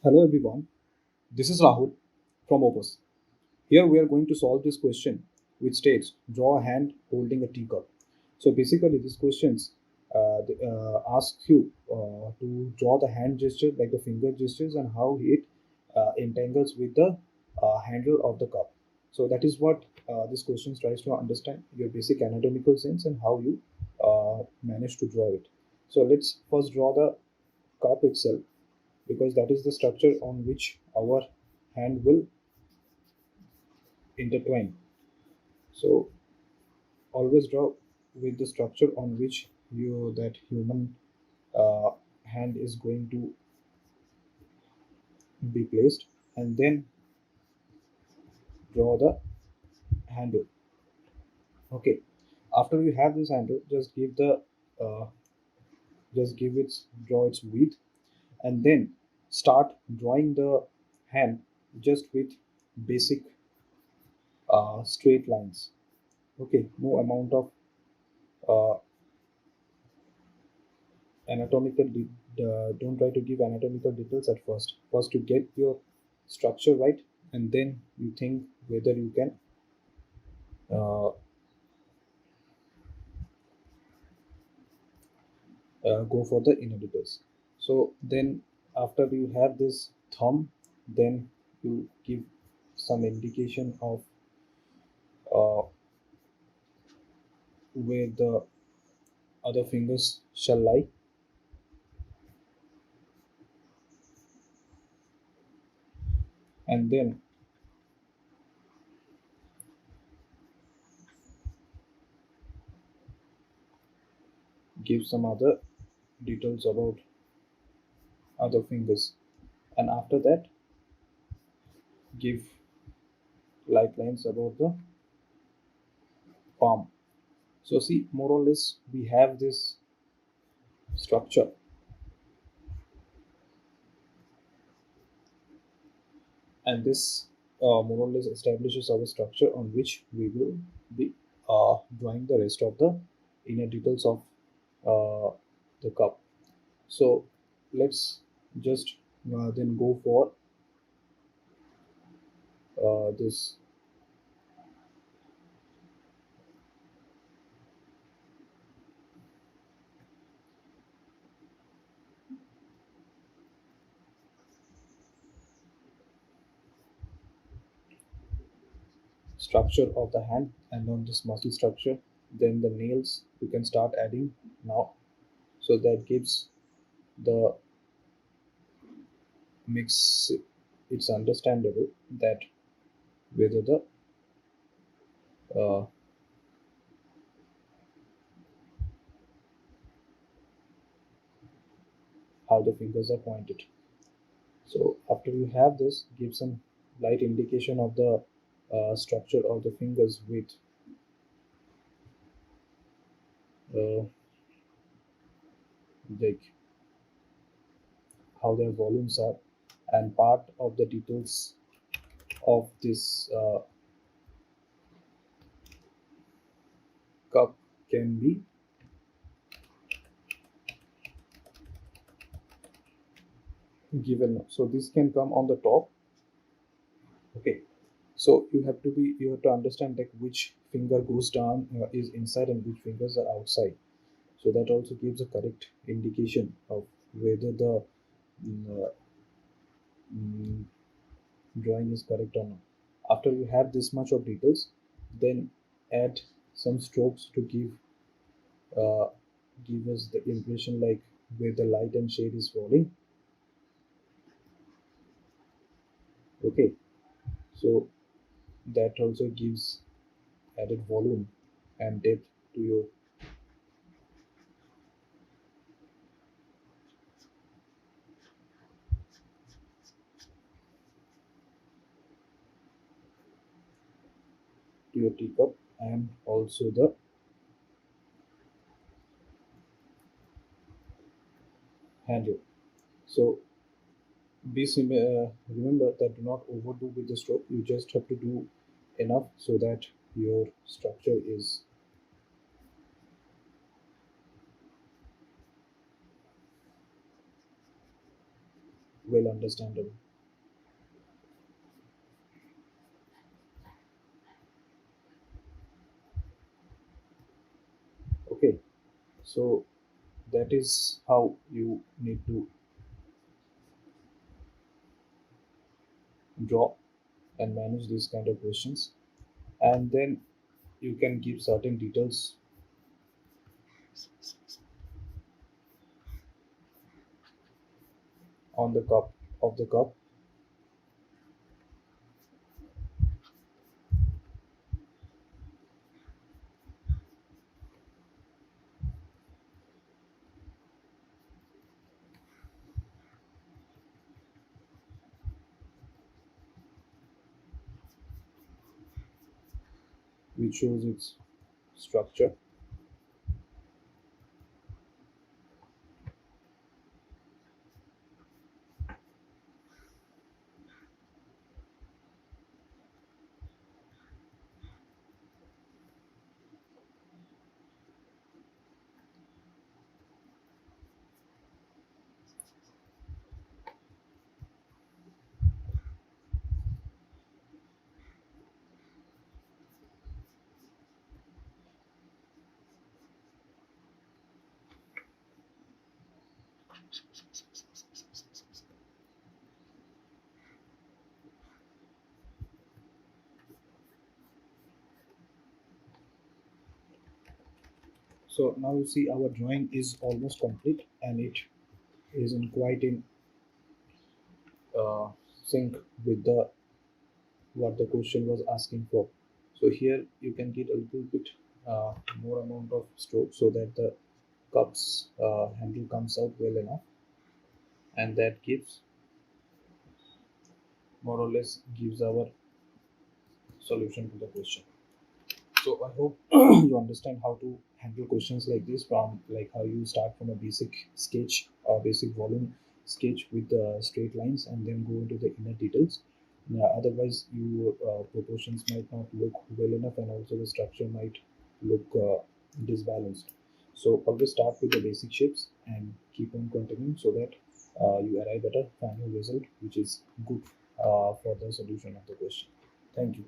Hello everyone, this is Rahul from Opus. Here we are going to solve this question which states draw a hand holding a teacup. So basically these questions ask you to draw the hand gesture like the finger gestures and how it entangles with the handle of the cup. So that is what this question tries to understand your basic anatomical sense and how you manage to draw it. So let's first draw the cup itself because that is the structure on which our hand will intertwine. So always draw with the structure on which that human uh, hand is going to be placed, and then draw the handle. Okay. After you have this handle, uh, just give its draw its width, and then start drawing the hand just with basic straight lines. Okay, no amount of uh, don't try to give anatomical details at first to get your structure right, and then you think whether you can go for the inner details. So then after you have this thumb, then you give some indication of uh, where the other fingers shall lie, and then give some other details about other fingers, and after that give light lines about the palm. So see, more or less, we have this structure, and this more or less establishes our structure on which we will be drawing the rest of the inner details of the cup. So let's just then go for this structure of the hand and on this muscle structure. Then the nails you can start adding now, so that gives the mix. It's understandable that whether the uh, how the fingers are pointed. So after you have this, give some light indication of the structure of the fingers with uh, like how their volumes are, and part of the details of this cup can be given. So this can come on the top. Okay, so you have to understand like which finger goes down is inside and which fingers are outside. So that also gives a correct indication of whether the mm, mm, drawing is correct or not. After you have this much of details, then add some strokes to uh, give us the impression like where the light and shade is falling. Okay, so that also gives added volume and depth to your teacup and also the handle. So remember that do not overdo with the stroke. You just have to do enough so that your structure is well understandable. Okay, so that is how you need to draw and manage these kind of questions, and then you can give certain details on the cup of the cup, which shows its structure. So now you see our drawing is almost complete, and it is in quite in uh, sync with the what the question was asking for. So here you can get a little bit more amount of stroke so that the cups handle comes out well enough, and that gives more or less gives our solution to the question. So I hope you understand how to handle questions like this, from like how you start from a basic sketch or basic volume sketch with the straight lines and then go into the inner details. Otherwise, your proportions might not look well enough, and also the structure might look disbalanced. So always start with the basic shapes and keep on continuing so that you arrive at a final result which is good for the solution of the question. Thank you.